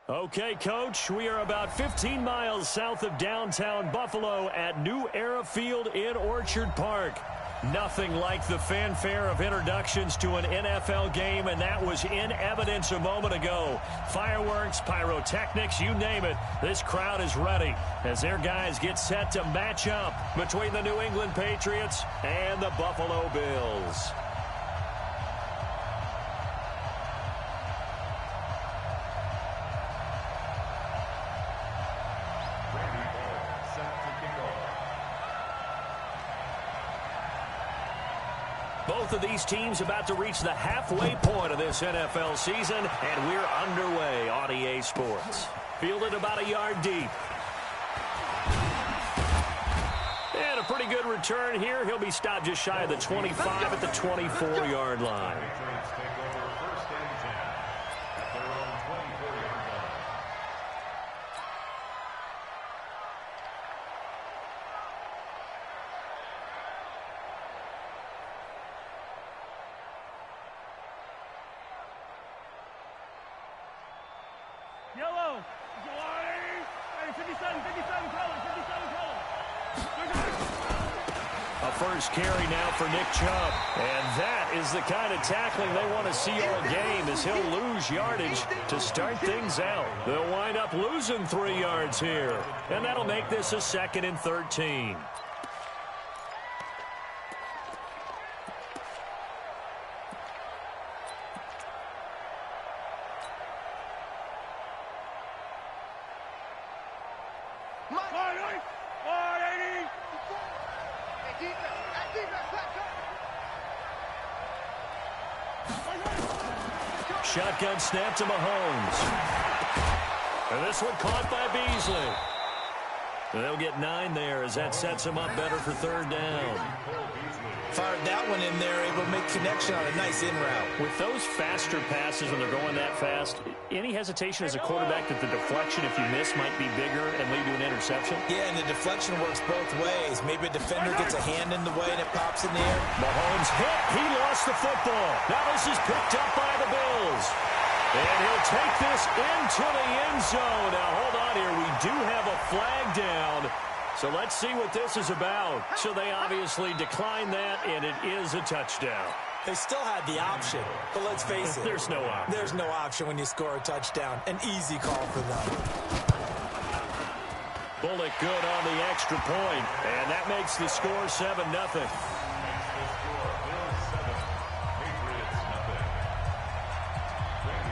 Okay, Coach, we are about 15 miles south of downtown Buffalo at New Era Field in Orchard Park. Nothing like the fanfare of introductions to an NFL game, and that was in evidence a moment ago. Fireworks, pyrotechnics, you name it. This crowd is ready as their guys get set to match up between the New England Patriots and the Buffalo Bills. Both of these teams about to reach the halfway point of this NFL season, and we're underway on EA Sports. Fielded about a yard deep. And a pretty good return here. He'll be stopped just shy of the 25 at the 24-yard line. Yellow. 57 color. A first carry now for Nick Chubb. And that is the kind of tackling they want to see all game, as he'll lose yardage to start things out. They'll wind up losing 3 yards here. And that'll make this a 2nd and 13. Shotgun snap to Mahomes. And this one caught by Beasley. They'll get 9 there as that sets them up better for 3rd down. Fired that one in there, able to make connection on a nice in route. With those faster passes when they're going that fast, any hesitation as a quarterback that the deflection, if you miss, might be bigger and lead to an interception? Yeah, and the deflection works both ways. Maybe a defender gets a hand in the way and it pops in the air. Mahomes hit. He lost the football. Now this is picked up by the Bills. And he'll take this into the end zone. Now, hold on here. We do have a flag down. So let's see what this is about. So they obviously declined that, and it is a touchdown. They still had the option, but let's face it. There's no option. There's no option when you score a touchdown. An easy call for them. Bullock good on the extra point, and that makes the score 7-0.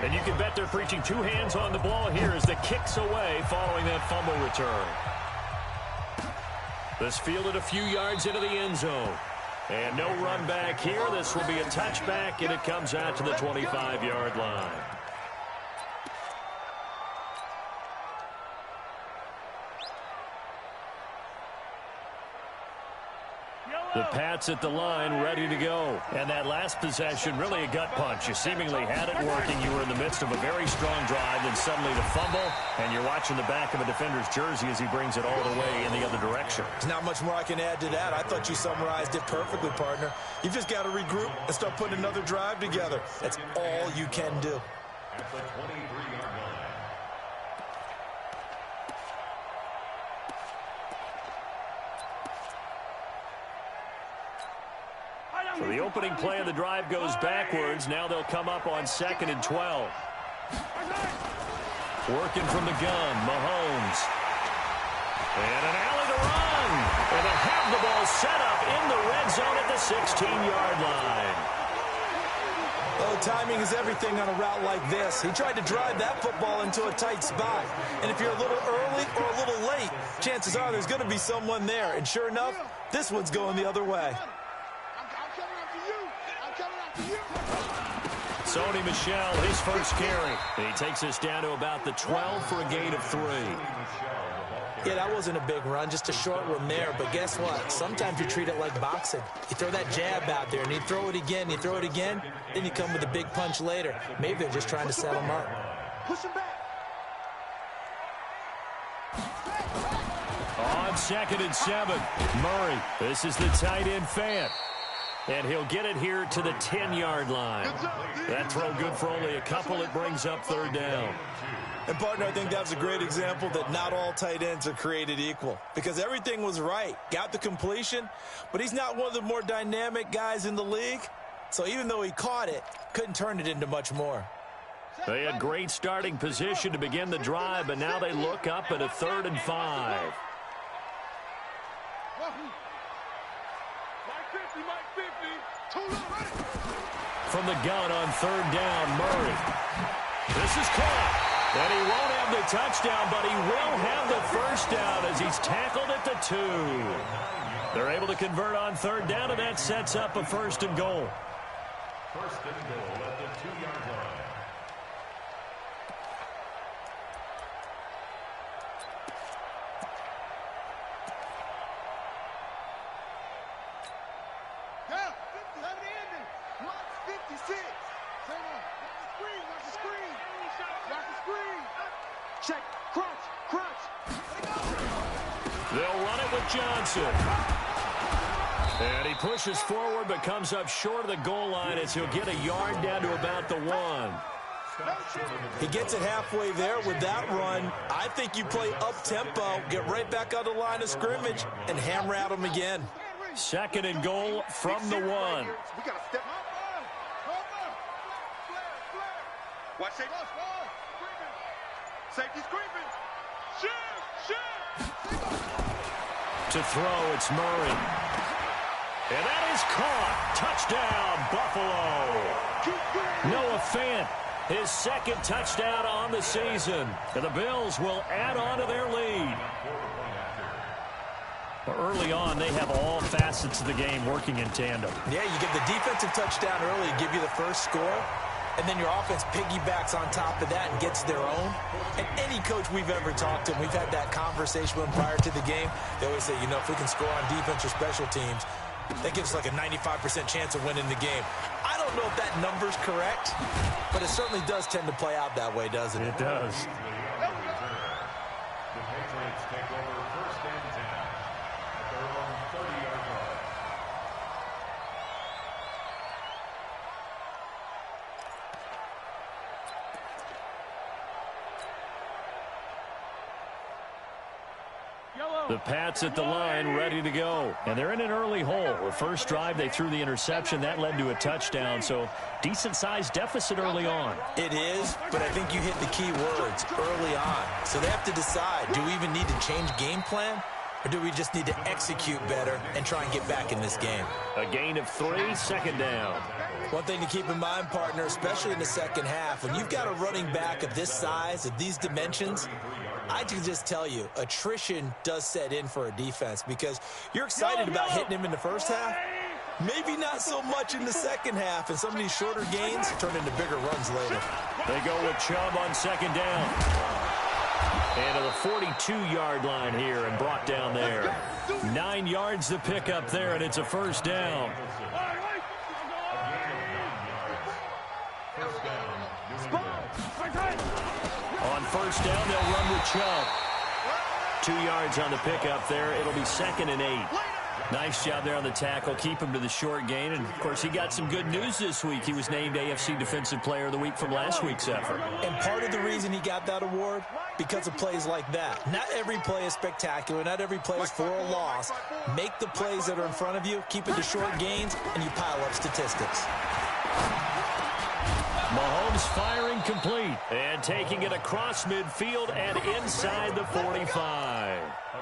And you can bet they're preaching 2 hands on the ball here as the kick's away following that fumble return. This fielded a few yards into the end zone. And no run back here. This will be a touchback, and it comes out to the 25-yard line. The Pats at the line, ready to go. And that last possession, really a gut punch. You seemingly had it working. You were in the midst of a very strong drive, then suddenly the fumble, and you're watching the back of a defender's jersey as he brings it all the way in the other direction. There's not much more I can add to that. I thought you summarized it perfectly, partner. You've just got to regroup and start putting another drive together. That's all you can do. At the 23-yard line. So the opening play of the drive goes backwards. Now they'll come up on 2nd and 12. Working from the gun, Mahomes. And an alley to run. And they'll have the ball set up in the red zone at the 16-yard line. Oh, timing is everything on a route like this. He tried to drive that football into a tight spot. And if you're a little early or a little late, chances are there's going to be someone there. And sure enough, this one's going the other way. Sony Michel, his first carry. He takes us down to about the 12 for a gain of 3. Yeah, that wasn't a big run, just a short one there. But guess what? Sometimes you treat it like boxing. You throw that jab out there, and you throw it again, then you come with a big punch later. Maybe they're just trying to set him up. Push him back. On 2nd and 7, Murray. This is the tight end, Fant. And he'll get it here to the 10-yard line. That throw good for only a couple. It brings up third down. And, partner, I think that was a great example that not all tight ends are created equal, because everything was right. Got the completion, but he's not one of the more dynamic guys in the league. So even though he caught it, couldn't turn it into much more. They had great starting position to begin the drive, but now they look up at a 3rd and 5. From the gun on 3rd down, Murray. This is caught. And he won't have the touchdown, but he will have the first down as he's tackled at the 2. They're able to convert on 3rd down, and that sets up a 1st and goal. 1st and goal at the 2-yard line. Yeah, 50, have it ending. Watch 56. Say no. Watch the screen. Watch the screen. Check. Crunch. They'll run it with Johnson. And he pushes forward but comes up short of the goal line as he'll get a yard down to about the 1. He gets it halfway there with that run. I think you play up-tempo, get right back on the line of scrimmage, and hammer at him again. 2nd and goal from the 1. We got to step up. Watch safety. Safety screaming. Shoot. To throw, it's Murray. And that is caught. Touchdown, Buffalo. Noah Fant, his 2nd touchdown on the season. And the Bills will add on to their lead. Early on, they have all facets of the game working in tandem. Yeah, you get the defensive touchdown early, give you the first score, and then your offense piggybacks on top of that and gets their own. And any coach we've ever talked to, we've had that conversation with them prior to the game, they always say, you know, if we can score on defense or special teams, that gives us like a 95% chance of winning the game. I don't know if that number's correct, but it certainly does tend to play out that way, doesn't it? It does. The Patriots take over 1st and 10 at their own 30-yard line. The Pats at the line, ready to go. And they're in an early hole. The first drive, they threw the interception. That led to a touchdown, so decent-sized deficit early on. It is, but I think you hit the key words early on. So they have to decide, do we even need to change game plan, or do we just need to execute better and try and get back in this game? A gain of 3, 2nd down. One thing to keep in mind, partner, especially in the second half, when you've got a running back of this size, of these dimensions, I can just tell you, attrition does set in for a defense because you're excited about hitting him in the first half. Maybe not so much in the second half, and some of these shorter gains turn into bigger runs later. They go with Chubb on 2nd down. And to the 42-yard line here and brought down there. 9 yards to pick up there, and it's a 1st down. On 1st down, they'll run with Chubb. 2 yards on the pickup there. It'll be 2nd and 8. Nice job there on the tackle. Keep him to the short gain. And, of course, he got some good news this week. He was named AFC Defensive Player of the Week from last week's effort. And part of the reason he got that award, because of plays like that. Not every play is spectacular. Not every play is for a loss. Make the plays that are in front of you, keep it to short gains, and you pile up statistics. Mahomes firing complete and taking it across midfield and inside the 45.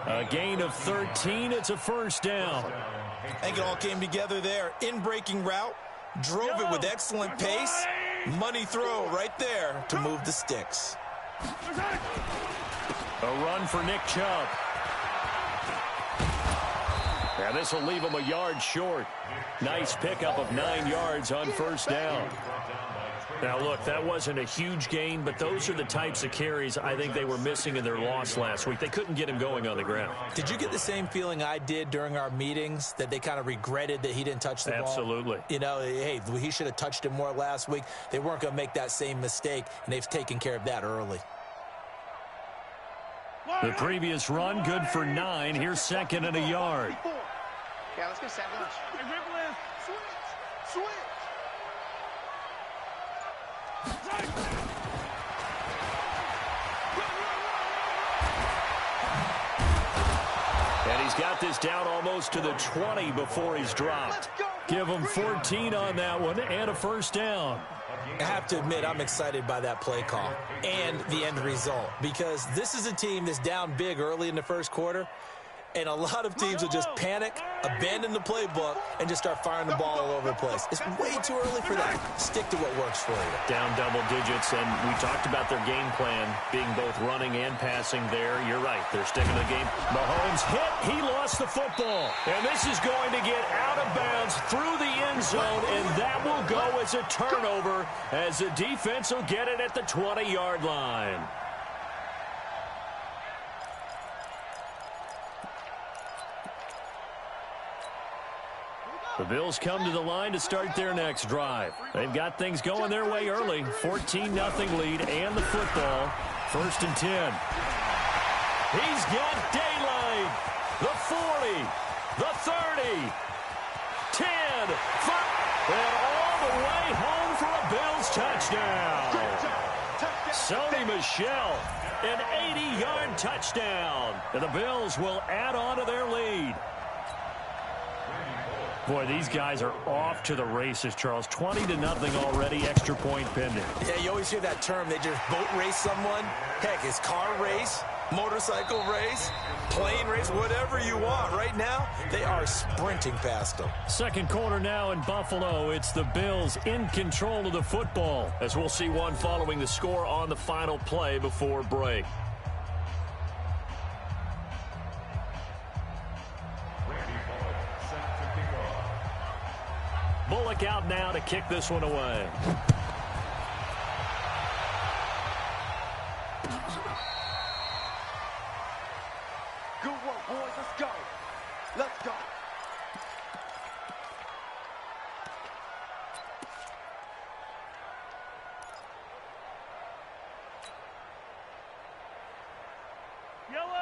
A gain of 13. It's a 1st down. I think it all came together there. In-breaking route, drove it with excellent pace. Money throw right there to move the sticks. A run for Nick Chubb. And this will leave him a yard short. Nice pickup of 9 yards on 1st down. Now, look, that wasn't a huge gain, but those are the types of carries I think they were missing in their loss last week. They couldn't get him going on the ground. Did you get the same feeling I did during our meetings, that they kind of regretted that he didn't touch the ball? Absolutely. You know, hey, he should have touched it more last week. They weren't going to make that same mistake, and they've taken care of that early. The previous run, good for 9. Here's 2nd and a yard. Yeah, let's go sack lunch. Hey, Ripley. Switch. And he's got this down almost to the 20 before he's dropped. Give him 14 on that one and a first down. I have to admit, I'm excited by that play call and the end result, because this is a team that's down big early in the first quarter, and a lot of teams will just panic, abandon the playbook, and just start firing the ball all over the place. It's way too early for that. Stick to what works for you. Down double digits, and we talked about their game plan being both running and passing there. You're right. They're sticking to the game. Mahomes hit. He lost the football. And this is going to get out of bounds through the end zone, and that will go as a turnover as the defense will get it at the 20-yard line. The Bills come to the line to start their next drive. They've got things going their way early. 14-0 lead and the football. 1st and 10. He's got daylight. The 40. The 30. 10. 5. And all the way home for a Bills touchdown. Sony Michel, an 80-yard touchdown. And the Bills will add on to their lead. Boy, these guys are off to the races, Charles. 20-0 already, extra point pending. Yeah, you always hear that term. They just boat race someone. Heck, it's car race, motorcycle race, plane race, whatever you want. Right now, they are sprinting past them. Second quarter now in Buffalo. It's the Bills in control of the football, as we'll see one following the score on the final play before break. Bullock out now to kick this one away. Good work, boys. Let's go. Let's go.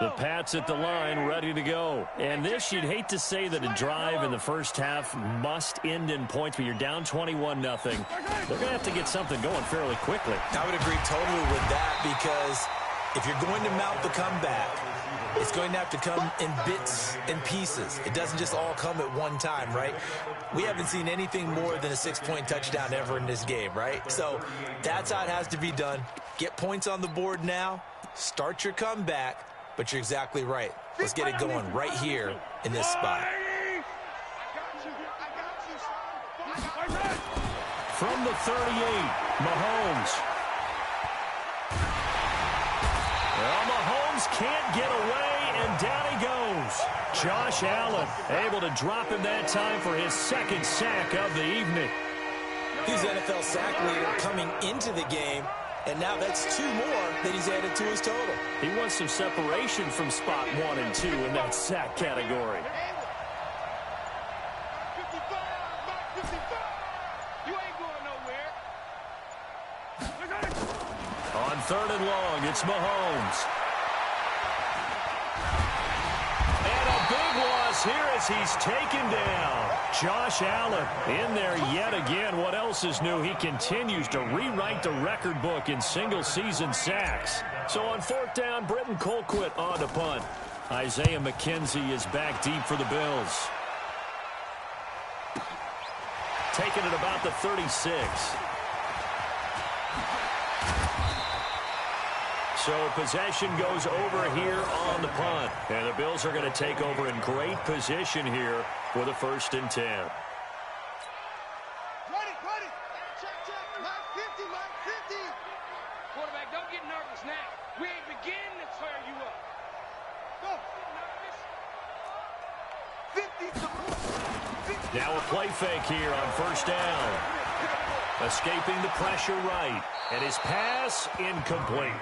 The Pats at the line, ready to go. And this, you'd hate to say that a drive in the first half must end in points, but you're down 21-0. They're going to have to get something going fairly quickly. I would agree totally with that, because if you're going to mount the comeback, it's going to have to come in bits and pieces. It doesn't just all come at one time, right? We haven't seen anything more than a 6-point touchdown ever in this game, right? So that's how it has to be done. Get points on the board now. Start your comeback. But you're exactly right. Let's get it going right here in this spot. From the 38, Mahomes. Well, Mahomes can't get away, and down he goes. Josh Allen able to drop him that time for his second sack of the evening. He's NFL sack leader coming into the game. And now that's 2 more that he's added to his total. He wants some separation from spot 1 and 2 in that sack category. 55, 55. You ain't going nowhere. On 3rd and long, it's Mahomes. And a big loss here as he's taken down. Josh Allen in there yet again. What else is new? He continues to rewrite the record book in single-season sacks. So on 4th down, Britton Colquitt on to punt. Isaiah McKenzie is back deep for the Bills. Taking it about the 36. So possession goes over here on the punt. And the Bills are going to take over in great position here for the 1st and 10. Ready. Check. Line 50, line 50. Quarterback, don't get nervous now. We ain't beginning to tear you up. Go. 50. Now a play fake here on 1st down. Escaping the pressure right. And his pass incomplete.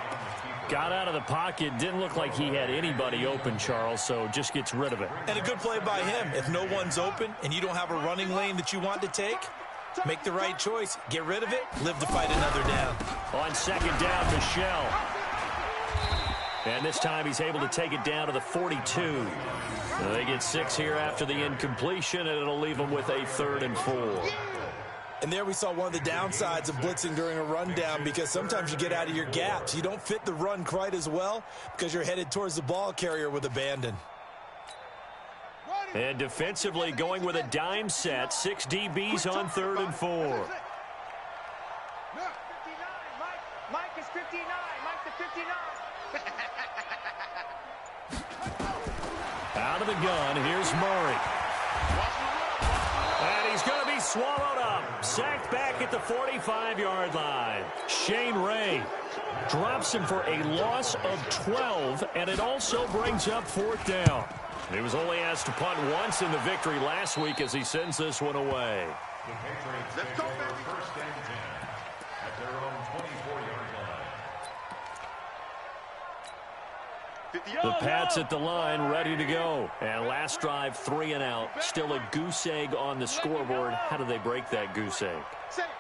Got out of the pocket. Didn't look like he had anybody open, Charles, so just gets rid of it. And a good play by him. If no one's open and you don't have a running lane that you want to take, make the right choice. Get rid of it. Live to fight another down. On 2nd down, Michel. And this time he's able to take it down to the 42. They get 6 here after the incompletion, and it'll leave them with a 3rd and 4. And there we saw one of the downsides of blitzing during a rundown, because sometimes you get out of your gaps. You don't fit the run quite as well because you're headed towards the ball carrier with abandon. And defensively going with a dime set, 6 DBs on 3rd and 4. Mike is 59. Mike the 59. Out of the gun, here's Murray. And he's going to be swallowed up. Sacked back at the 45-yard line. Shane Ray drops him for a loss of 12, and it also brings up 4th down. He was only asked to punt once in the victory last week as he sends this one away. The Patriots take over 1st and 10 at their own 24-yard line. The Pats at the line, ready to go. And last drive, 3 and out. Still a goose egg on the scoreboard. How do they break that goose egg?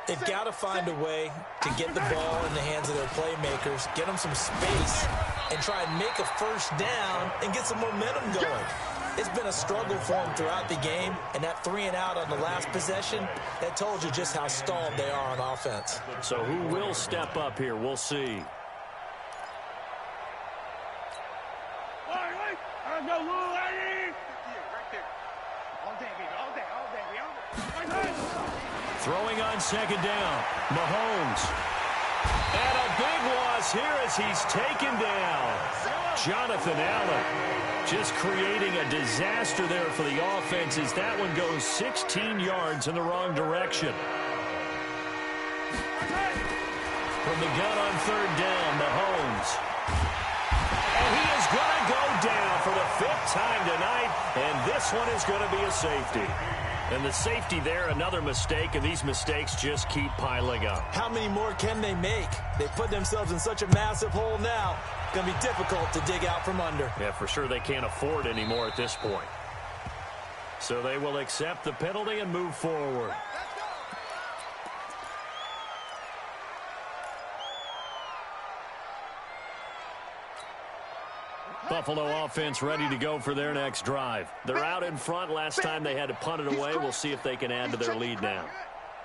They've got to find a way to get the ball in the hands of their playmakers, get them some space, and try and make a 1st down and get some momentum going. It's been a struggle for them throughout the game, and that 3 and out on the last possession, that told you just how stalled they are on offense. So who will step up here? We'll see. Throwing on 2nd down, Mahomes. And a big loss here as he's taken down. Jonathan Allen just creating a disaster there for the offense as that one goes 16 yards in the wrong direction. From the gun on 3rd down, Mahomes. And he is going to go down for the 5th time tonight, and this one is going to be a safety. And the safety there, another mistake, and these mistakes just keep piling up. How many more can they make? They put themselves in such a massive hole now. It's going to be difficult to dig out from under. Yeah, for sure they can't afford anymore at this point. So they will accept the penalty and move forward. Buffalo offense ready to go for their next drive. They're out in front. Last time they had to punt it away. We'll see if they can add to their lead now.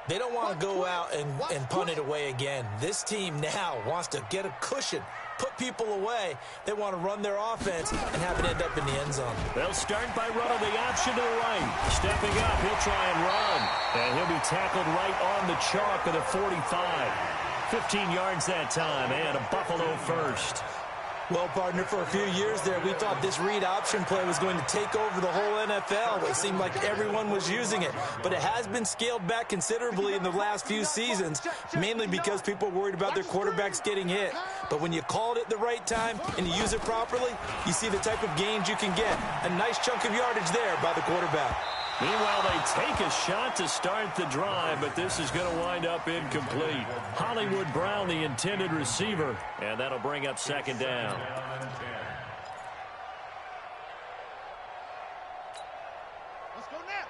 They don't want to go out and punt it away again. This team now wants to get a cushion, put people away. They want to run their offense and have it end up in the end zone. They'll start by running the option to the right. Stepping up, he'll try and run. And he'll be tackled right on the chalk of the 45. 15 yards that time, and a Buffalo 1st. Well, partner, for a few years there, we thought this read option play was going to take over the whole NFL. It seemed like everyone was using it. But it has been scaled back considerably in the last few seasons, mainly because people are worried about their quarterbacks getting hit. But when you call it at the right time and you use it properly, you see the type of gains you can get. A nice chunk of yardage there by the quarterback. Meanwhile, they take a shot to start the drive, but this is going to wind up incomplete. Hollywood Brown, the intended receiver, and that'll bring up 2nd down. Let's go now.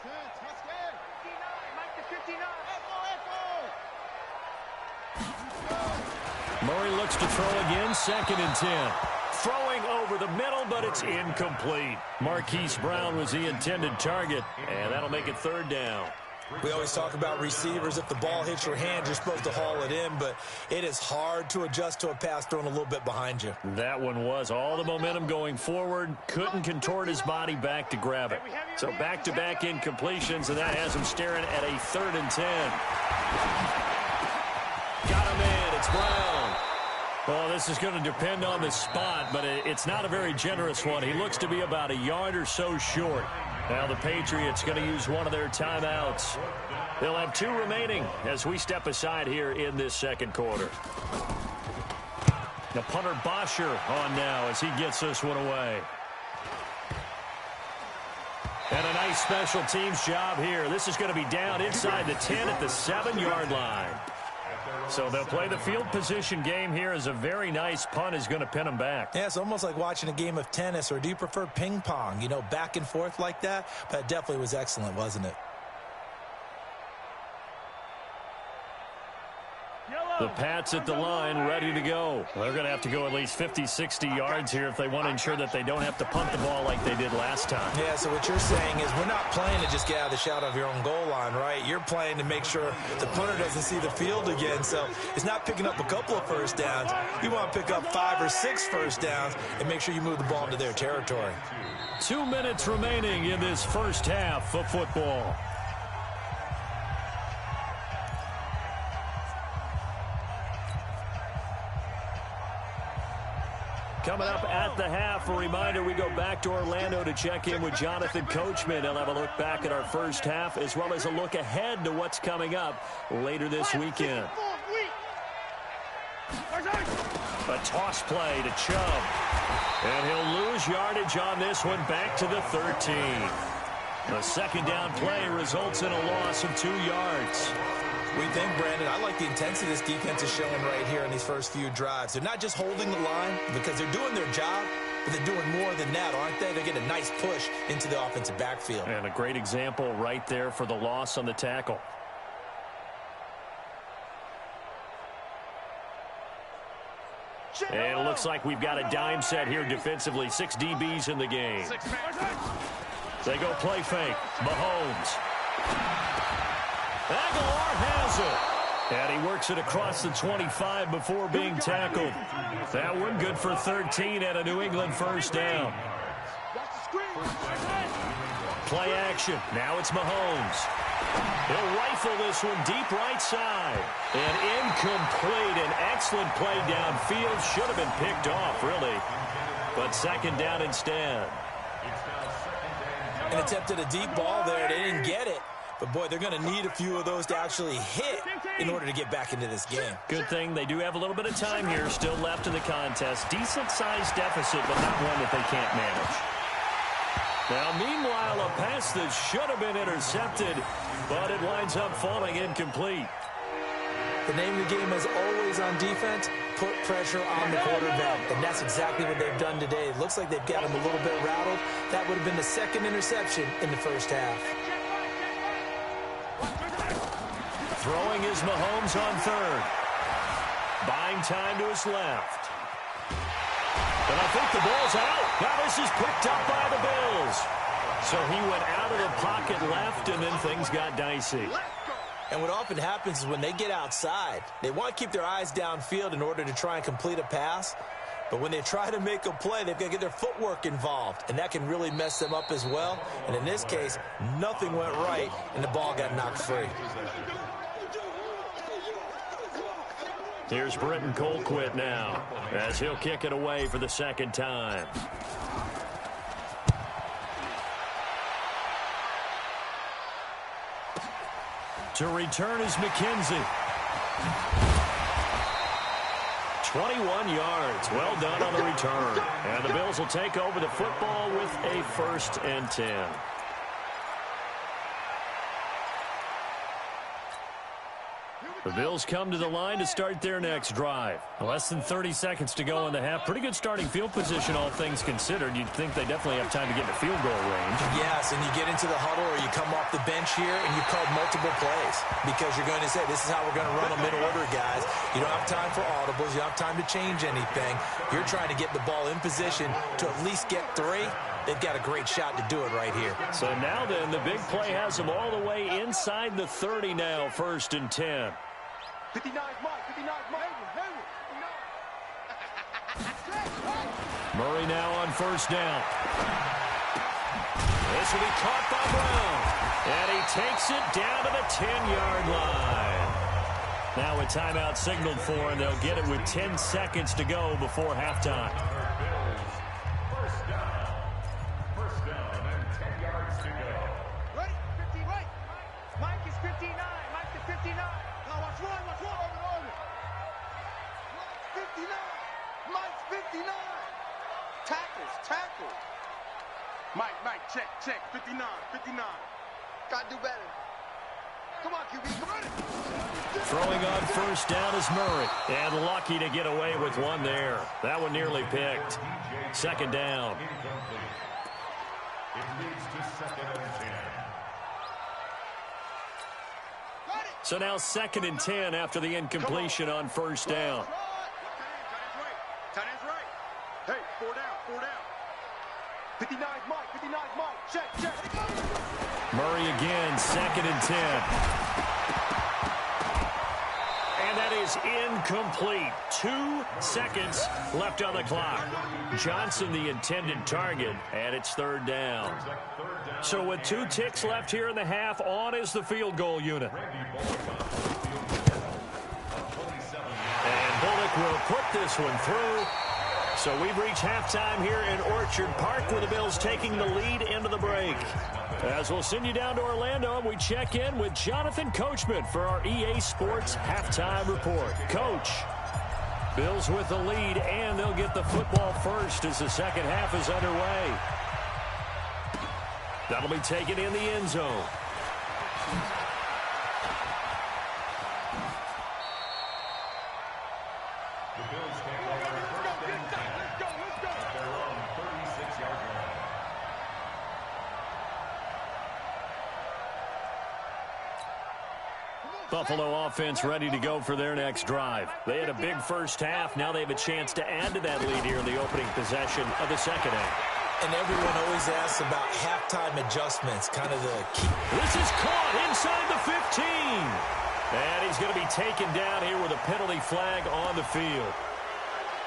10, touchdown. 59, Mike the 59. Murray looks to throw again, 2nd and 10. Throwing over the middle, but it's incomplete. Marquise Brown was the intended target, and that'll make it 3rd down. We always talk about receivers. If the ball hits your hand, you're supposed to haul it in, but it is hard to adjust to a pass thrown a little bit behind you. That one was all the momentum going forward. Couldn't contort his body back to grab it. So back-to-back incompletions, and that has him staring at a 3rd and 10. Got him in. It's Brown. Well, this is going to depend on the spot, but it's not a very generous one. He looks to be about a yard or so short. Now the Patriots going to use one of their timeouts. They'll have 2 remaining as we step aside here in this 2nd quarter. The punter Bosher on now as he gets this one away. And a nice special teams job here. This is going to be down inside the 10 at the 7-yard line. So they'll play the field position game here as a very nice punt is going to pin them back. Yeah, it's almost like watching a game of tennis, or do you prefer ping pong? You know, back and forth like that? But it definitely was excellent, wasn't it? Yellow. The Pats at the line, ready to go. They're going to have to go at least 50, 60 yards here if they want to ensure that they don't have to punt the ball like they did last time. Yeah, so what you're saying is we're not playing to just get out of the shadow of your own goal line, right? You're playing to make sure the punter doesn't see the field again. So it's not picking up a couple of first downs. You want to pick up 5 or 6 first downs and make sure you move the ball into their territory. 2 minutes remaining in this first half of football. Coming up at the half, a reminder, we go back to Orlando to check in with Jonathan Coachman. He'll have a look back at our first half as well as a look ahead to what's coming up later this weekend. A toss play to Chubb. And he'll lose yardage on this one back to the 13. The second down play results in a loss of 2 yards. We think, Brandon, I like the intensity this defense is showing right here in these first few drives. They're not just holding the line because they're doing their job, but they're doing more than that, aren't they? They're getting a nice push into the offensive backfield. And a great example right there for the loss on the tackle. And it looks like we've got a dime set here defensively. 6 DBs in the game. They go play fake. Mahomes. Aguilar has it. And he works it across the 25 before being tackled. That one good for 13 and a New England first down. Play action. Now it's Mahomes. He'll rifle this one deep right side. And incomplete. An excellent play downfield. Should have been picked off, really. But second down instead. And attempted a deep ball there. They didn't get it. But, boy, they're going to need a few of those to actually hit in order to get back into this game. Good thing they do have a little bit of time here still left in the contest. Decent-sized deficit, but not one that they can't manage. Now, meanwhile, a pass that should have been intercepted, but it winds up falling incomplete. The name of the game is always on defense, put pressure on the quarterback. And that's exactly what they've done today. It looks like they've got him a little bit rattled. That would have been the second interception in the first half. Throwing is Mahomes on third. Buying time to his left. And I think the ball's out. Now this is picked up by the Bills. So he went out of the pocket left, and then things got dicey. And what often happens is when they get outside, they want to keep their eyes downfield in order to try and complete a pass. But when they try to make a play, they've got to get their footwork involved, and that can really mess them up as well. And in this case, nothing went right, and the ball got knocked free. Here's Britton Colquitt now, as he'll kick it away for the second time. To return is McKenzie. 21 yards. Well done on the return. And the Bills will take over the football with a 1st and 10. The Bills come to the line to start their next drive. Less than 30 seconds to go in the half. Pretty good starting field position, all things considered. You'd think they definitely have time to get to field goal range. Yes, and you get into the huddle or you come off the bench here and you've called multiple plays because you're going to say, this is how we're going to run them in order, guys. You don't have time for audibles. You don't have time to change anything. You're trying to get the ball in position to at least get 3. They've got a great shot to do it right here. So now then, the big play has them all the way inside the 30 now, 1st and 10. 59 Mike, 59 Mike. Murray now on 1st down. This will be caught by Brown. And he takes it down to the 10-yard line. Now a timeout signaled for, and they'll get it with 10 seconds to go before halftime. First down and 10 yards to go. Ready? 50, right. Mike is 59. Mike is 59. Now watch one. Over. Mike's 59. Mike's 59. Tackles. Mike, check. 59. Gotta do better. Come on, QB, come on. Throwing on 1st down is Murray. And lucky to get away with one there. That one nearly picked. 2nd down. It leads to 2nd and 10. So now 2nd and 10 after the incompletion on first down. Tight end's right. Hey, 4 down. 59's Mike. Check. Murray again, 2nd and 10. And that is incomplete. 2 seconds left on the clock. Johnson the intended target, and it's 3rd down. So with 2 ticks left here in the half, on is the field goal unit. And Bullock will put this one through. So we've reached halftime here in Orchard Park with the Bills taking the lead into the break. As we'll send you down to Orlando, we check in with Jonathan Coachman for our EA Sports Halftime Report. Coach, Bills with the lead, and they'll get the football first as the second half is underway. That'll be taken in the end zone. Buffalo offense ready to go for their next drive. They had a big first half. Now they have a chance to add to that lead here in the opening possession of the second half. And everyone always asks about halftime adjustments, kind of the key. This is caught inside the 15. And he's going to be taken down here with a penalty flag on the field.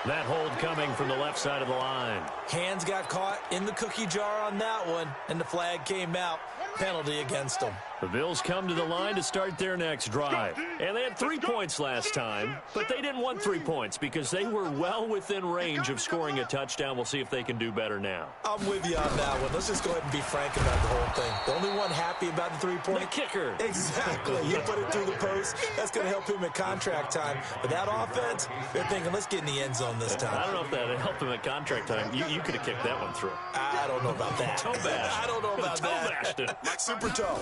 That hold coming from the left side of the line. Hands got caught in the cookie jar on that one, and the flag came out. Penalty against them. The Bills come to the line to start their next drive. And they had 3 points last time, but they didn't want 3 points because they were well within range of scoring a touchdown. We'll see if they can do better now. I'm with you on that one. Let's just go ahead and be frank about the whole thing. The only one happy about the 3-point? The kicker. Exactly. You put it through the post. That's going to help him at contract time. But that offense, they're thinking, let's get in the end zone this time. I don't know if that helped him at contract time. You could have kicked that one through. I don't know about that. Toe bash. I don't know about toe that. Bashed it. Super toe.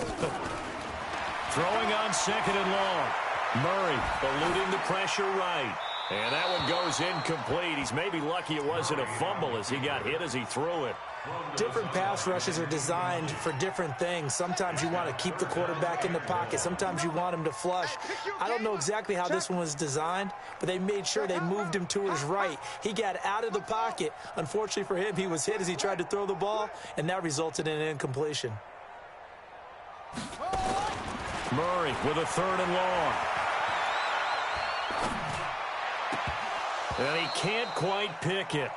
Throwing on 2nd and long. Murray eluding the pressure right. And that one goes incomplete. He's maybe lucky it wasn't a fumble as he got hit as he threw it. Different pass rushes are designed for different things. Sometimes you want to keep the quarterback in the pocket. Sometimes you want him to flush. I don't know exactly how this one was designed, but they made sure they moved him to his right. He got out of the pocket. Unfortunately for him, he was hit as he tried to throw the ball, and that resulted in an incompletion. Murray with a 3rd and long. And he can't quite pick it.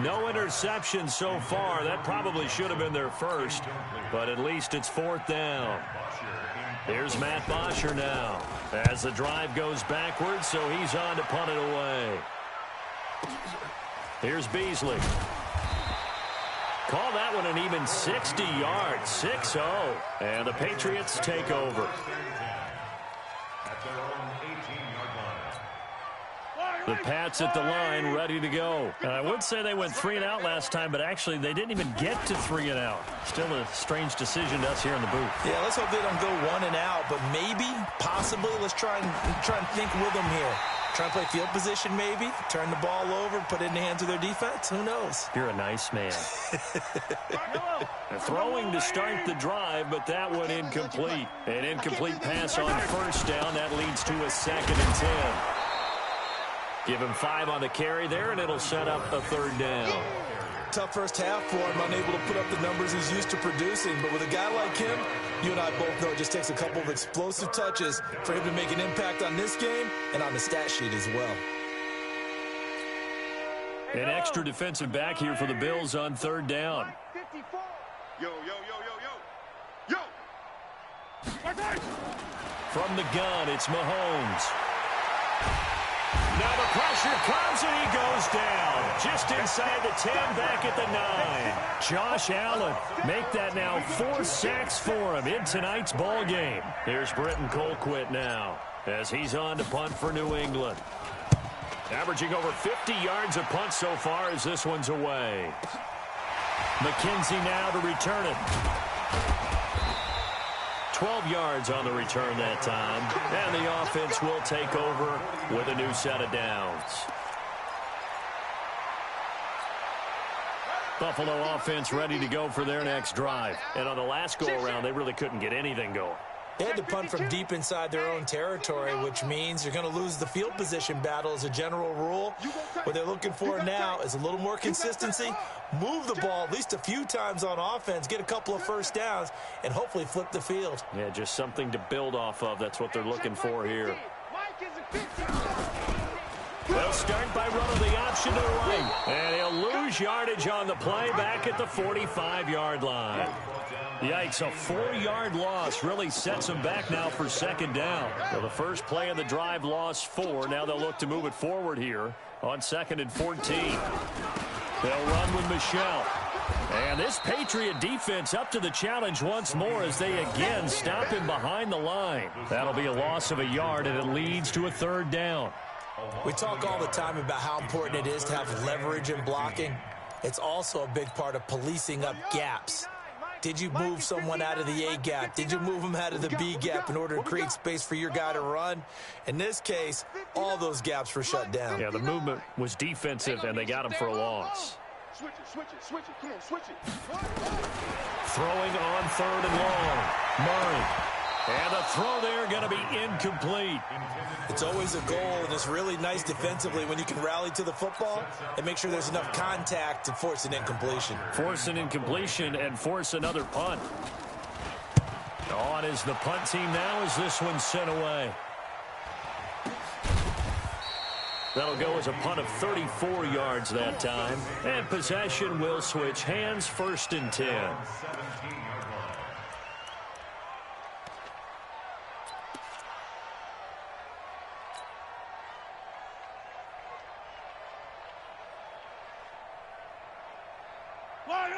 No interception so far. That probably should have been their first, but at least it's 4th down. Here's Matt Bosher now as the drive goes backwards, so he's on to punt it away. Here's Beasley. Call that one an even 60 yards, 6-0. And the Patriots take over. The Pats at the line, ready to go. And I would say they went 3 and out last time, but actually they didn't even get to 3 and out. Still a strange decision to us here in the booth. Yeah, let's hope they don't go 1 and out, but maybe, possibly, let's try and think with them here. Try and play field position maybe, turn the ball over, put it in the hands of their defense. Who knows? You're a nice man. Throwing to start the drive, but that one incomplete. An incomplete pass on first down. That leads to a 2nd and 10. Give him 5 on the carry there, and it'll set up a 3rd down. Tough first half for him, unable to put up the numbers he's used to producing. But with a guy like him, you and I both know it just takes a couple of explosive touches for him to make an impact on this game and on the stat sheet as well. An extra defensive back here for the Bills on 3rd down. Yo. From the gun, it's Mahomes. Now the pressure comes and he goes down. Just inside the 10, back at the 9. Josh Allen, make that now 4 sacks for him in tonight's ball game. Here's Britton Colquitt now as he's on to punt for New England. Averaging over 50 yards a punt so far as this one's away. McKenzie now to return it. 12 yards on the return that time. And the offense will take over with a new set of downs. Buffalo offense ready to go for their next drive. And on the last go-around, they really couldn't get anything going. They had to punt from deep inside their own territory, which means you're going to lose the field position battle as a general rule. What they're looking for now is a little more consistency, move the ball at least a few times on offense, get a couple of first downs, and hopefully flip the field. Yeah, just something to build off of. That's what they're looking for here. They'll start by running the option to the right. And he'll lose yardage on the play back at the 45-yard line. Yikes, a 4-yard loss really sets them back now for second down. So the first play of the drive lost 4. Now they'll look to move it forward here on 2nd and 14. They'll run with Michelle. And this Patriot defense up to the challenge once more as they again stop him behind the line. That'll be a loss of a yard, and it leads to a 3rd down. We talk all the time about how important it is to have leverage in blocking. It's also a big part of policing up gaps. Did you move someone out of the A gap? Did you move them out of the B gap in order to create space for your guy to run? In this case, all those gaps were shut down. Yeah, the movement was defensive, and they got him for a loss. Switch it. Come on, switch it. Throwing on 3rd and long. Murray. And the throw there going to be incomplete. It's always a goal, and it's really nice defensively when you can rally to the football and make sure there's enough contact to force an incompletion. Force an incompletion and force another punt. On is the punt team now as this one's sent away. That'll go as a punt of 34 yards that time. And possession will switch hands, 1st and 10.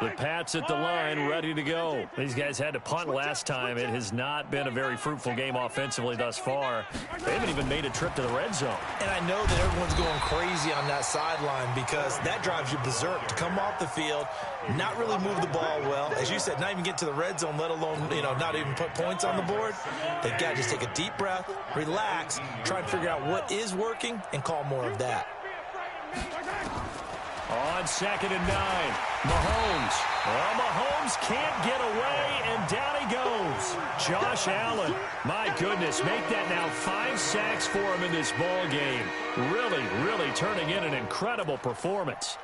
The Pats at the line, ready to go. These guys had to punt last time. It has not been a very fruitful game offensively thus far. They haven't even made a trip to the red zone. And I know that everyone's going crazy on that sideline because that drives you berserk to come off the field, not really move the ball well. As you said, not even get to the red zone, let alone, not even put points on the board. They've got to just take a deep breath, relax, try and figure out what is working, and call more of that. On 2nd and 9, Mahomes. Well, Mahomes can't get away, and down he goes. Josh Allen. My goodness, make that now 5 sacks for him in this ball game. Really turning in an incredible performance.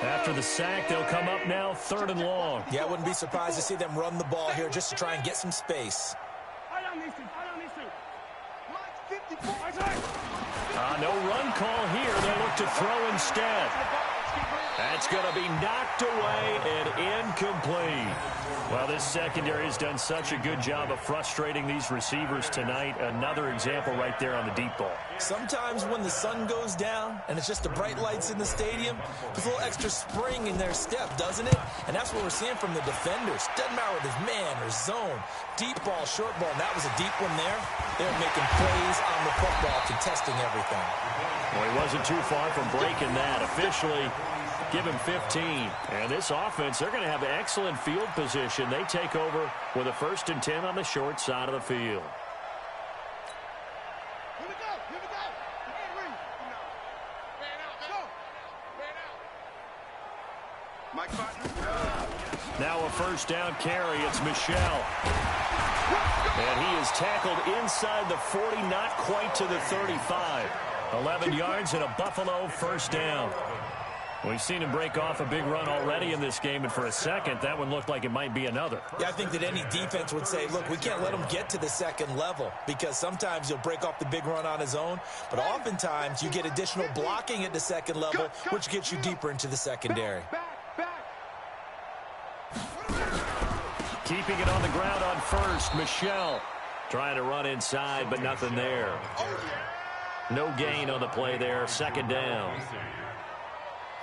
After the sack, they'll come up now 3rd and long. Yeah, I wouldn't be surprised to see them run the ball here just to try and get some space. No run call here. They'll look to throw instead. That's going to be knocked away and incomplete. Well, this secondary has done such a good job of frustrating these receivers tonight. Another example right there on the deep ball. Sometimes when the sun goes down and it's just the bright lights in the stadium, there's a little extra spring in their step, doesn't it? And that's what we're seeing from the defenders. Doesn't matter whether it's man or zone, deep ball, short ball. And that was a deep one there. They're making plays on the football, contesting everything. Well, he wasn't too far from breaking that. Officially, give him 15. And this offense, they're going to have excellent field position. They take over with a 1st and 10 on the short side of the field. Here we go. Mike Button. Now a 1st down carry. It's Michelle. And he is tackled inside the 40, not quite to the 35. 11 yards and a Buffalo 1st down. We've seen him break off a big run already in this game, and for a second, that one looked like it might be another. Yeah, I think that any defense would say, look, we can't let him get to the 2nd level because sometimes he'll break off the big run on his own, but oftentimes you get additional blocking at the 2nd level, which gets you deeper into the secondary. Keeping it on the ground on 1st, Michelle. Trying to run inside, but nothing there. No gain on the play there, 2nd down.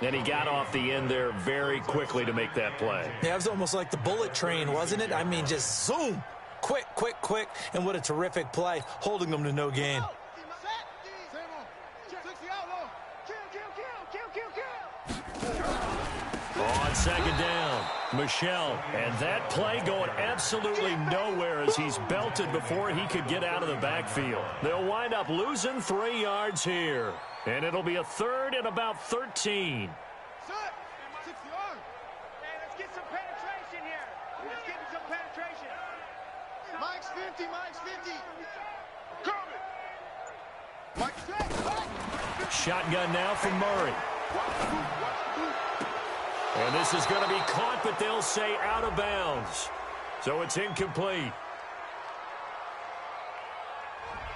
And he got off the end there very quickly to make that play. Yeah, it was almost like the bullet train, wasn't it? I mean, just zoom. Quick. And what a terrific play, holding them to no gain. On 2nd down, Michelle. And that play going absolutely nowhere as he's belted before he could get out of the backfield. They'll wind up losing 3 yards here. And it'll be a 3rd and about 13. Let's get some penetration here. 50, Mike's 50. Coming. Mike, check. Shotgun now from Murray. And this is going to be caught, but they'll say out of bounds. So it's incomplete.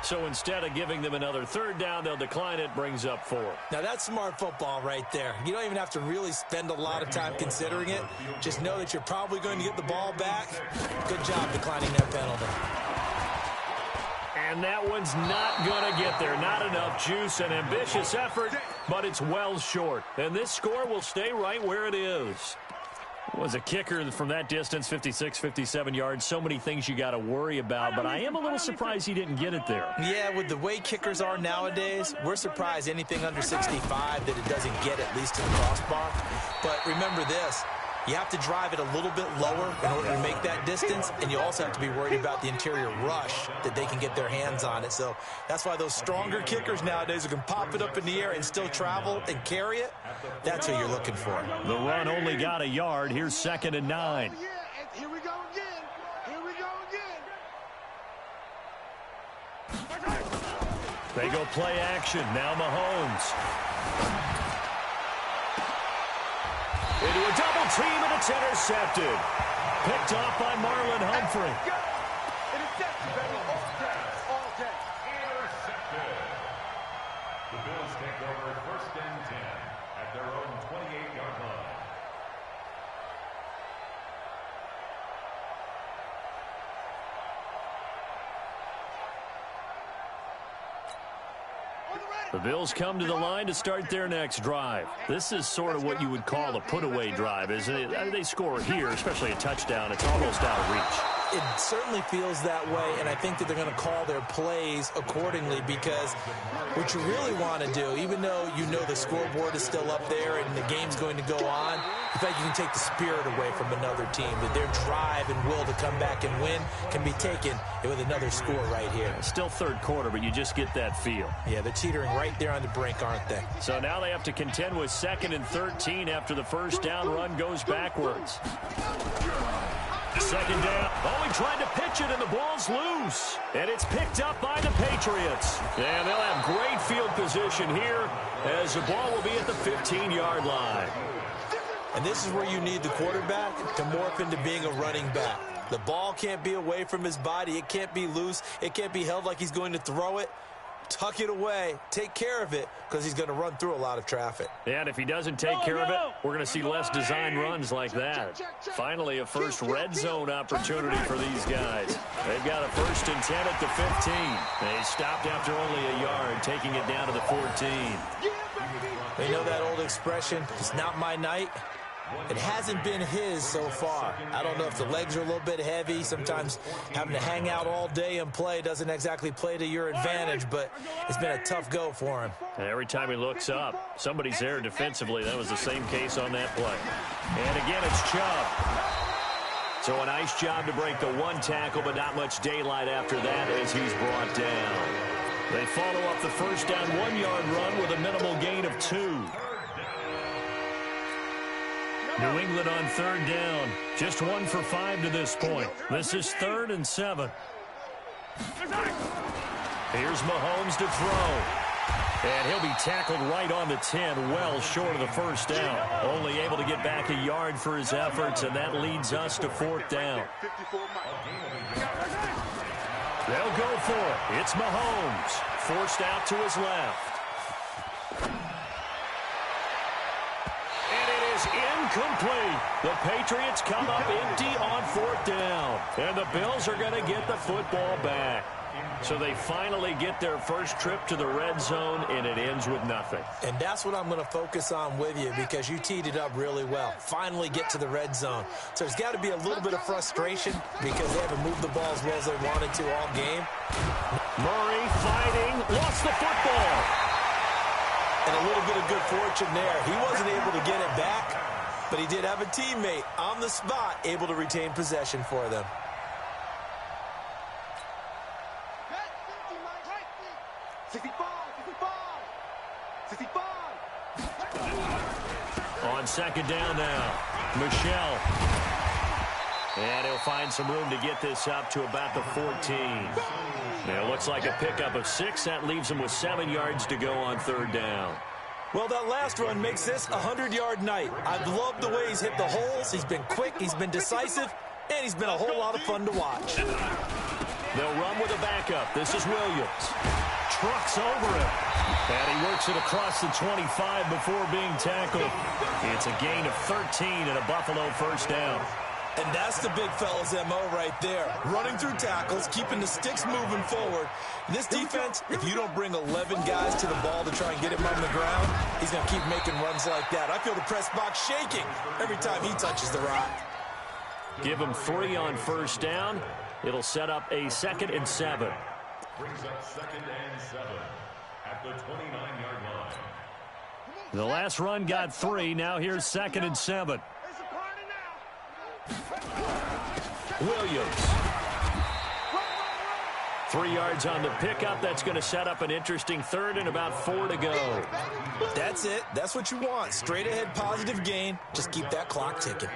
So instead of giving them another third down, they'll decline it, brings up 4. Now, that's smart football right there. You don't even have to really spend a lot of time considering it. Just know that you're probably going to get the ball back. Good job declining that penalty. And that one's not going to get there. Not enough juice, an ambitious effort, but it's well short. And this score will stay right where it is. Was a kicker from that distance, 56, 57 yards. So many things you got to worry about, but I am a little surprised he didn't get it there. Yeah, with the way kickers are nowadays, we're surprised anything under 65 that it doesn't get at least to the crossbar. But remember this. You have to drive it a little bit lower in order to make that distance, and you also have to be worried about the interior rush that they can get their hands on it. So that's why those stronger kickers nowadays who can pop it up in the air and still travel and carry it, that's who you're looking for. The run only got a yard. Here's 2nd and 9. Yeah, and here we go again. Here we go again. They go play action. Now Mahomes. Into a double team, and it's intercepted. Picked off by Marlon Humphrey. Intercepted, baby. All day. Intercepted. The Bills take over 1st and 10 at their own 28-yard line. The Bills come to the line to start their next drive. This is sort of what you would call a put-away drive, isn't it? They score here, especially a touchdown. It's almost out of reach. It certainly feels that way, and I think that they're going to call their plays accordingly, because what you really want to do, even though you know the scoreboard is still up there and the game's going to go on, in fact, you can take the spirit away from another team, that their drive and will to come back and win can be taken with another score right here. Still third quarter, but you just get that feel. Yeah, they're teetering right there on the brink, aren't they? So now they have to contend with 2nd and 13 after the first down run goes backwards. 2nd down. Oh, he tried to pitch it, and the ball's loose. And it's picked up by the Patriots. And they'll have great field position here as the ball will be at the 15-yard line. And this is where you need the quarterback to morph into being a running back. The ball can't be away from his body. It can't be loose. It can't be held like he's going to throw it. Tuck it away. Take care of it, because he's going to run through a lot of traffic. And if he doesn't take care of it, we're going to see less design runs like that. Finally, a first red zone opportunity for these guys. They've got a 1st and 10 at the 15. They stopped after only a yard, taking it down to the 14. They know that old expression, it's not my night. It hasn't been his so far. I don't know if the legs are a little bit heavy. Sometimes having to hang out all day and play doesn't exactly play to your advantage, but it's been a tough go for him. Every time he looks up, somebody's there defensively. That was the same case on that play. And again, it's Chubb. So a nice job to break the one tackle, but not much daylight after that as he's brought down. They follow up the first down 1-yard run with a minimal gain of 2. New England on 3rd down. Just 1 for 5 to this point. This is 3rd and 7. Here's Mahomes to throw. And he'll be tackled right on the 10, well short of the first down. Only able to get back a yard for his efforts, and that leads us to 4th down. They'll go for it. It's Mahomes. Forced out to his left. Incomplete. The Patriots come up empty on 4th down. And the Bills are going to get the football back. So they finally get their first trip to the red zone, and it ends with nothing. And that's what I'm going to focus on with you, because you teed it up really well. Finally get to the red zone. So there's got to be a little bit of frustration because they haven't moved the ball as well as they wanted to all game. Murray fighting, lost the football. And a little bit of good fortune there. He wasn't able to get it back, but he did have a teammate on the spot able to retain possession for them. On 2nd down now, Michelle. And he'll find some room to get this up to about the 14. Now, it looks like a pickup of 6. That leaves him with 7 yards to go on third down. Well, that last run makes this a 100-yard night. I've loved the way he's hit the holes. He's been quick, he's been decisive, and he's been a whole lot of fun to watch. They'll run with a backup. This is Williams. Trucks over him. And he works it across the 25 before being tackled. It's a gain of 13 and a Buffalo first down. And that's the big fella's MO right there. Running through tackles, keeping the sticks moving forward. This defense, if you don't bring 11 guys to the ball to try and get him on the ground, he's going to keep making runs like that. I feel the press box shaking every time he touches the rock. Give him 3 on first down. It'll set up a 2nd and 7. Brings up 2nd and 7 at the 29-yard line. The last run got 3. Now here's 2nd and 7. Williams. 3 yards on the pickup. That's going to set up an interesting 3rd and about 4 to go. That's it. That's what you want. Straight ahead positive gain. Just keep that clock ticking.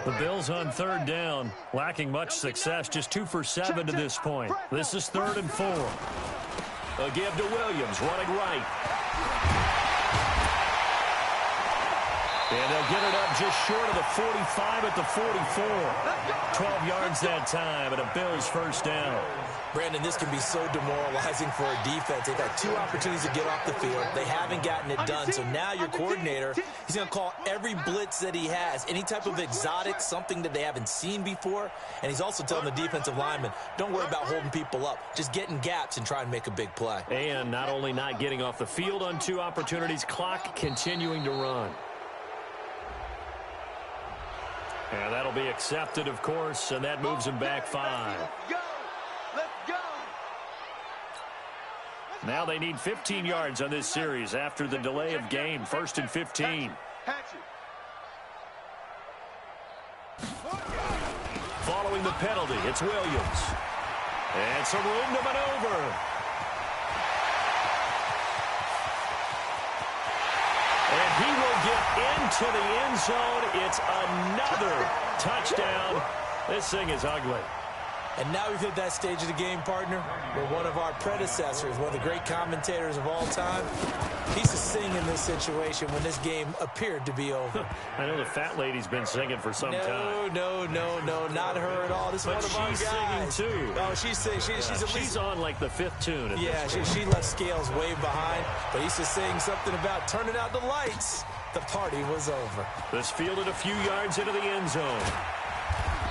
The Bills on 3rd down, lacking much success, just 2 for 7 to this point. This is 3rd and 4. A give to Williams, running right. And they'll get it up just short of the 45 at the 44. 12 yards that time, and a Bills first down. Brandon, this can be so demoralizing for a defense. They've had 2 opportunities to get off the field. They haven't gotten it done. So now your coordinator, he's going to call every blitz that he has, any type of exotic, something that they haven't seen before. And he's also telling the defensive lineman, don't worry about holding people up. Just get in gaps and try and make a big play. And not only not getting off the field on 2 opportunities, clock continuing to run. And that'll be accepted, of course, and that moves him back 5. Now they need 15 yards on this series after the delay of game. 1st and 15. Following the penalty, it's Williams. And some room to maneuver. And he will get into the end zone. It's another touchdown. This thing is ugly. And now we've hit that stage of the game, partner, where one of our predecessors, one of the great commentators of all time, he used to sing in this situation when this game appeared to be over. I know the fat lady's been singing for some time. No, not her at all. This is one of our guys. She's singing, too. Oh, she's singing. She's on, like, the 5th tune. Yeah, she left Scales way behind, but he used to sing something about turning out the lights. The party was over. This fielded a few yards into the end zone.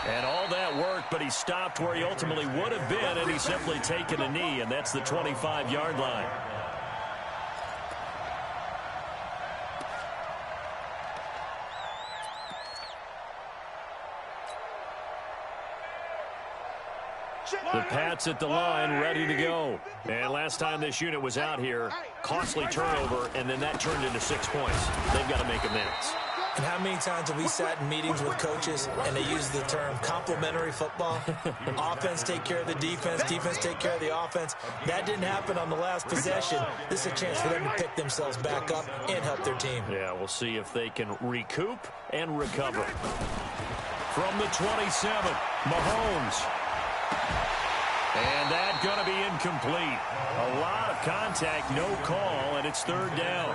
And all that worked, but he stopped where he ultimately would have been, and he's simply taken a knee, and that's the 25-yard line. The Pats at the line, ready to go. And last time this unit was out here, costly turnover, and then that turned into 6 points. They've got to make amends. And how many times have we sat in meetings with coaches and they use the term complementary football? Offense take care of the defense, defense take care of the offense. That didn't happen on the last possession. This is a chance for them to pick themselves back up and help their team. Yeah, we'll see if they can recoup and recover. From the 27, Mahomes. And that's going to be incomplete. A lot of contact, no call, and it's 3rd down.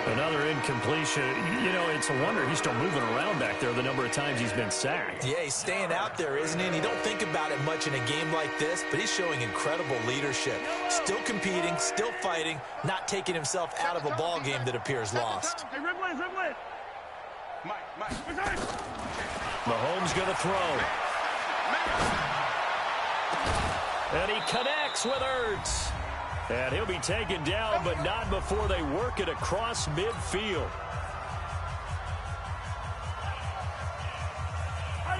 Another incompletion. You know, it's a wonder he's still moving around back there the number of times he's been sacked. Yeah, he's staying out there, isn't he? And you don't think about it much in a game like this, but he's showing incredible leadership. Still competing, still fighting, not taking himself out of a ball game that appears lost. Mahomes going to throw. And he connects with Ertz. And he'll be taken down, but not before they work it across midfield.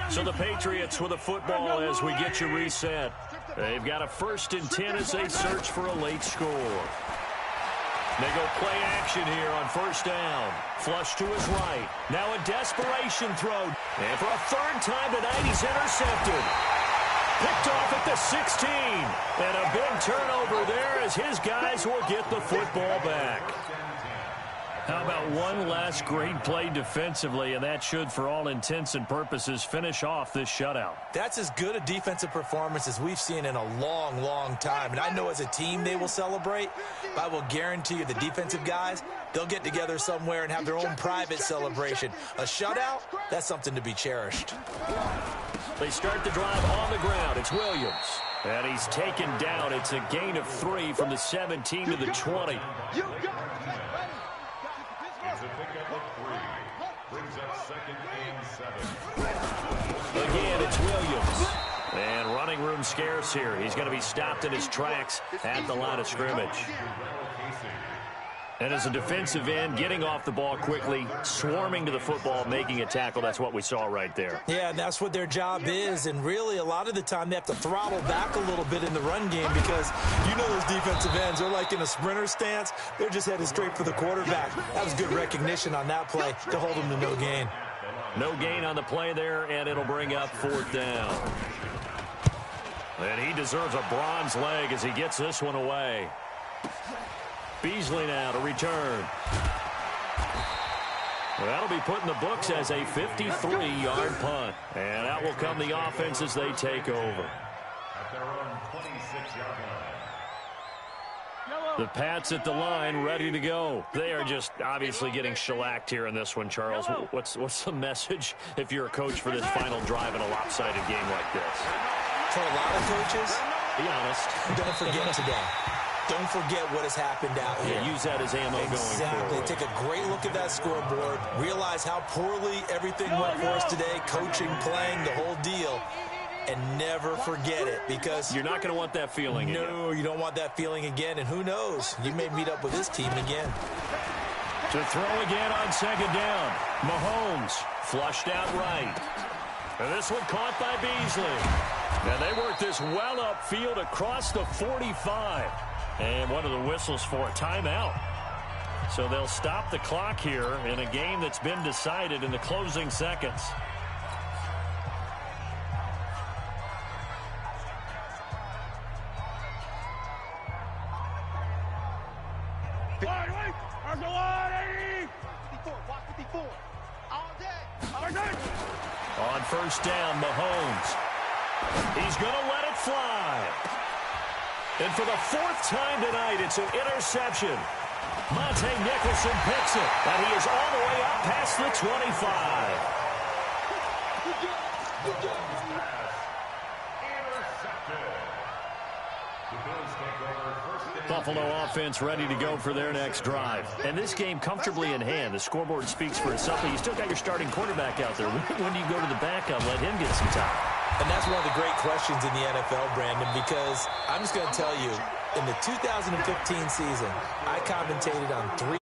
So the Patriots with a football as we get you reset. They've got a 1st and 10 as they search for a late score. They go play action here on 1st down. Flush to his right. Now a desperation throw. And for a 3rd time tonight, he's intercepted. Picked off at the 16. And a big turnover there as his guys will get the football back. How about one last great play defensively, and that should, for all intents and purposes, finish off this shutout. That's as good a defensive performance as we've seen in a long, long time. And I know as a team they will celebrate, but I will guarantee you the defensive guys, they'll get together somewhere and have their own private celebration. A shutout, that's something to be cherished. They start the drive on the ground. It's Williams. And he's taken down. It's a gain of 3 from the 17 to the 20. It's a pickup of 3. Brings up 2nd and 7. Again, it's Williams. And running room scarce here. He's going to be stopped in his tracks at the line of scrimmage. And as a defensive end, getting off the ball quickly, swarming to the football, making a tackle, that's what we saw right there. Yeah, and that's what their job is. And really, a lot of the time, they have to throttle back a little bit in the run game because you know those defensive ends, they're like in a sprinter stance. They're just headed straight for the quarterback. That was good recognition on that play to hold them to no gain. No gain on the play there, and it'll bring up 4th down. And he deserves a bronze leg as he gets this one away. Beasley now to return. Well, that'll be put in the books as a 53-yard punt. And out will come the offense as they take over. At their own 26-yard line. The Pats at the line, ready to go. They are just obviously getting shellacked here in this one, Charles. What's the message if you're a coach for this final drive in a lopsided game like this? For a lot of coaches, be honest. Don't forget today. Don't forget what has happened out here. Use that as ammo going forward. Take a great look at that scoreboard. Realize how poorly everything went for us today. Coaching, playing, the whole deal. And never forget it because you're not going to want that feeling again. No, you don't want that feeling again. And who knows? You may meet up with this team again. To throw again on 2nd down. Mahomes flushed out right. And this one caught by Beasley. And they work this well upfield across the 45. And one of the whistles for a timeout. So they'll stop the clock here in a game that's been decided in the closing seconds. On 1st down, Mahomes. He's going to let it fly. And for the 4th time tonight, it's an interception. Monte Nicholson picks it, and he is all the way up past the 25. Buffalo offense ready to go for their next drive. And this game comfortably in hand. The scoreboard speaks for itself, but you still got your starting quarterback out there. When do you go to the backup, let him get some time? And that's one of the great questions in the NFL, Brandon, because I'm just going to tell you, in the 2015 season, I commentated on 3